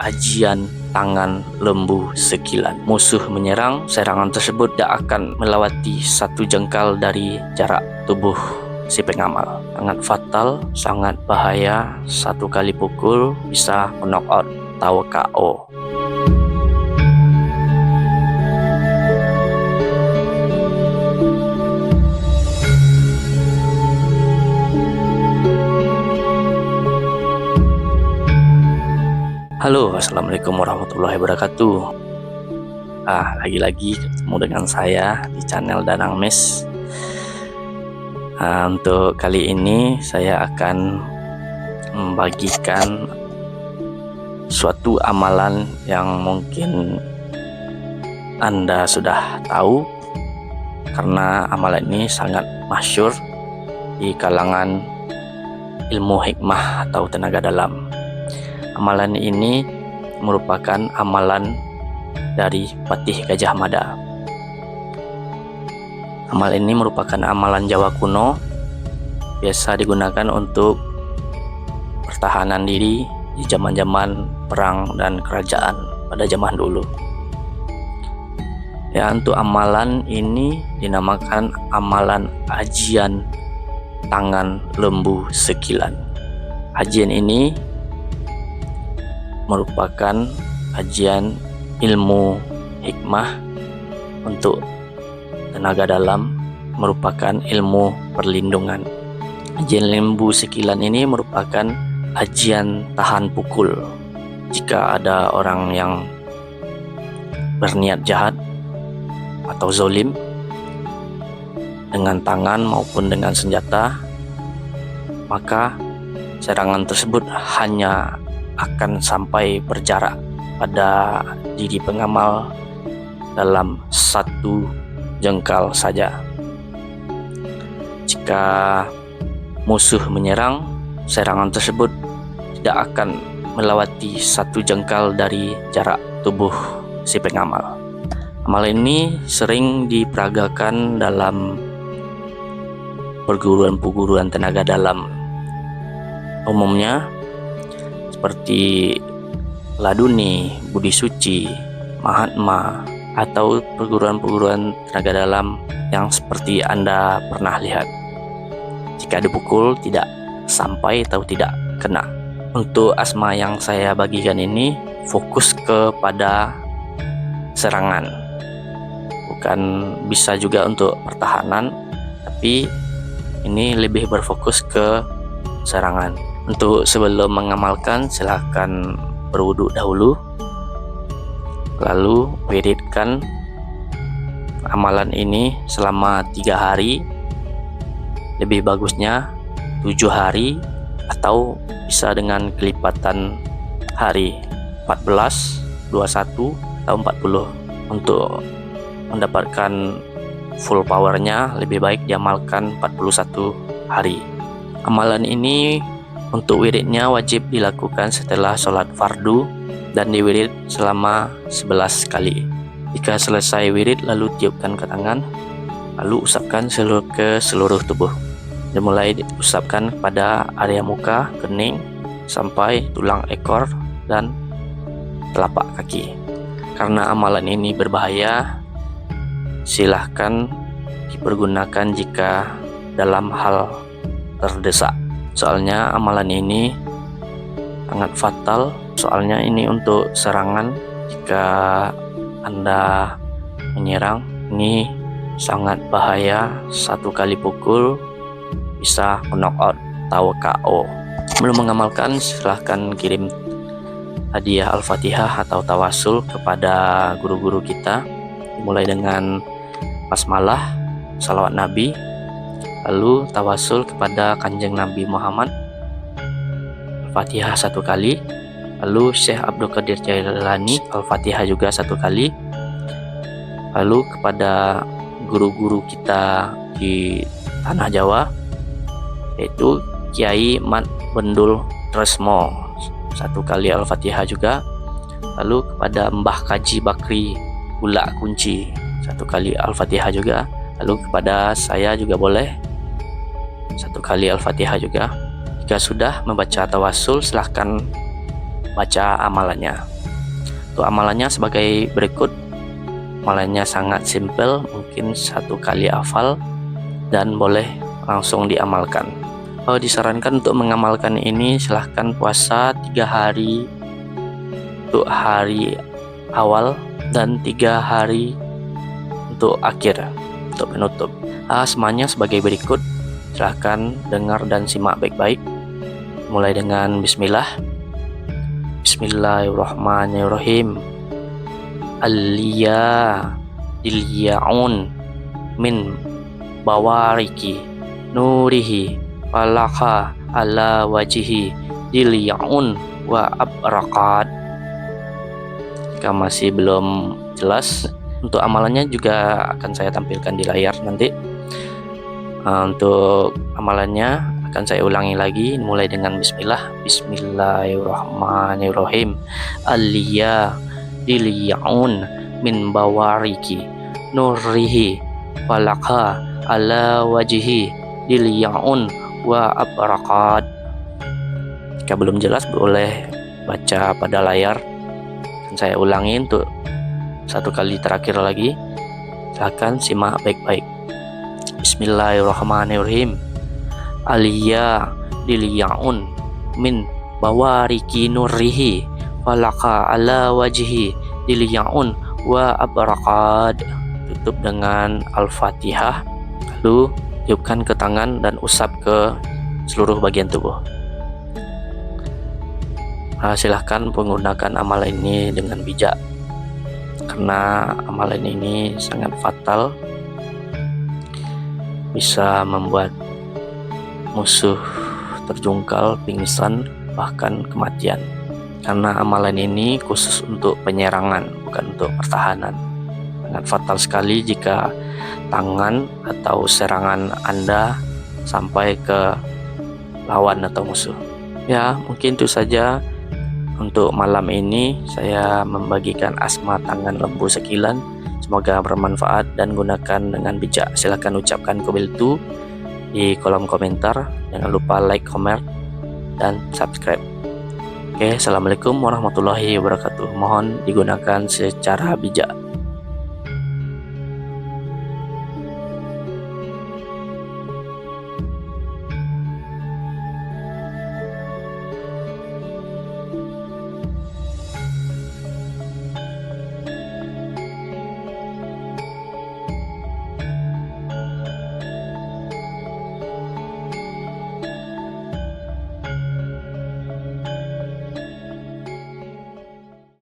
ajian tangan lembu sekilan. Musuh menyerang, serangan tersebut tidak akan melewati satu jengkal dari jarak tubuh si pengamal. Sangat fatal, sangat bahaya, satu kali pukul bisa knock out atau KO. Halo, assalamualaikum warahmatullahi wabarakatuh. Lagi-lagi ketemu dengan saya di channel Danang Mes. Untuk kali ini saya akan membagikan suatu amalan yang mungkin Anda sudah tahu, karena amalan ini sangat masyhur di kalangan ilmu hikmah atau tenaga dalam. Amalan ini merupakan amalan dari Patih Gajah Mada. Amalan ini merupakan amalan Jawa kuno, biasa digunakan untuk pertahanan diri di zaman-zaman perang dan kerajaan pada zaman dulu. Ya, untuk amalan ini dinamakan amalan ajian tangan lembu sekilan. Ajian ini merupakan ajian ilmu hikmah untuk tenaga dalam, merupakan ilmu perlindungan. Ajian lembu sekilan ini merupakan ajian tahan pukul. Jika ada orang yang berniat jahat atau zolim dengan tangan maupun dengan senjata, maka serangan tersebut hanya akan sampai berjarak pada diri pengamal dalam satu jengkal saja. Jika musuh menyerang, serangan tersebut tidak akan melewati satu jengkal dari jarak tubuh si pengamal. Amal ini sering diperagakan dalam perguruan-perguruan tenaga dalam umumnya, seperti Laduni, Budi Suci, Mahatma, atau perguruan-perguruan tenaga dalam yang seperti Anda pernah lihat. Jika dipukul tidak sampai atau tidak kena. Untuk asma yang saya bagikan ini fokus kepada serangan, bukan bisa juga untuk pertahanan, tapi ini lebih berfokus ke serangan. Untuk sebelum mengamalkan, silahkan berwudu dahulu, lalu wiridkan amalan ini selama 3 hari, lebih bagusnya 7 hari, atau bisa dengan kelipatan hari 14, 21, atau 40. Untuk mendapatkan full powernya lebih baik diamalkan 41 hari. Amalan ini untuk wiridnya wajib dilakukan setelah sholat fardu dan diwirid selama 11 kali. Jika selesai wirid, lalu tiupkan ke tangan, lalu usapkan ke seluruh tubuh. Dimulai diusapkan pada area muka, kening, sampai tulang ekor dan telapak kaki. Karena amalan ini berbahaya, silahkan dipergunakan jika dalam hal terdesak. Soalnya amalan ini sangat fatal. Soalnya ini untuk serangan. Jika Anda menyerang, ini sangat bahaya. Satu kali pukul bisa knock out atau KO. Belum mengamalkan, silahkan kirim hadiah Al-Fatihah atau tawasul kepada guru-guru kita, mulai dengan basmalah, salawat Nabi, lalu tawasul kepada Kanjeng Nabi Muhammad, Al-Fatihah 1 kali, lalu Syekh Abdul Qadir Jailani, Al-Fatihah juga 1 kali, lalu kepada guru-guru kita di tanah Jawa, yaitu Kiai Mat Bendul Tresmo, 1 kali Al-Fatihah juga, lalu kepada Mbah Kaji Bakri Ulak Kunci, 1 kali Al-Fatihah juga, lalu kepada saya juga boleh 1 kali Al-Fatihah juga. Jika sudah membaca tawasul, silahkan baca amalannya. Untuk amalannya sebagai berikut. Amalannya sangat simpel, mungkin 1 kali hafal dan boleh langsung diamalkan. Disarankan untuk mengamalkan ini silahkan puasa 3 hari untuk hari awal dan 3 hari untuk akhir, untuk penutup. Semuanya sebagai berikut, silahkan dengar dan simak baik-baik. Mulai dengan bismillah. Bismillahirrahmanirrahim. Aliyah dilyaun min bawariki nurihi falaka ala wajihi dilyaun wa abrakat. Jika masih belum jelas, untuk amalannya juga akan saya tampilkan di layar nanti. Untuk amalannya akan saya ulangi lagi, mulai dengan bismillah. Bismillahirrahmanirrahim. Aliyah dilyaun min bawariki nurihi falaka ala wajihi dilyaun wa abarakat. Jika belum jelas boleh baca pada layar, dan saya ulangi untuk 1 kali terakhir lagi. Silahkan simak baik-baik. Bismillahirrahmanirrahim. Aliyah dilyaun min bawariki nurihi falaka ala wajhi dilyaun wa abarakat. Tutup dengan Al-Fatihah, lalu tiupkan ke tangan dan usap ke seluruh bagian tubuh. Silahkan menggunakan amalan ini dengan bijak, karena amalan ini sangat fatal, bisa membuat musuh terjungkal, pingsan, bahkan kematian. Karena amalan ini khusus untuk penyerangan, bukan untuk pertahanan. Sangat fatal sekali jika tangan atau serangan Anda sampai ke lawan atau musuh. Ya, mungkin itu saja untuk malam ini. Saya membagikan asma tangan lembu sekilan. Semoga bermanfaat dan gunakan dengan bijak. Silahkan ucapkan kobiltu di kolom komentar. Jangan lupa like, comment, dan subscribe. Oke, assalamualaikum warahmatullahi wabarakatuh. Mohon digunakan secara bijak.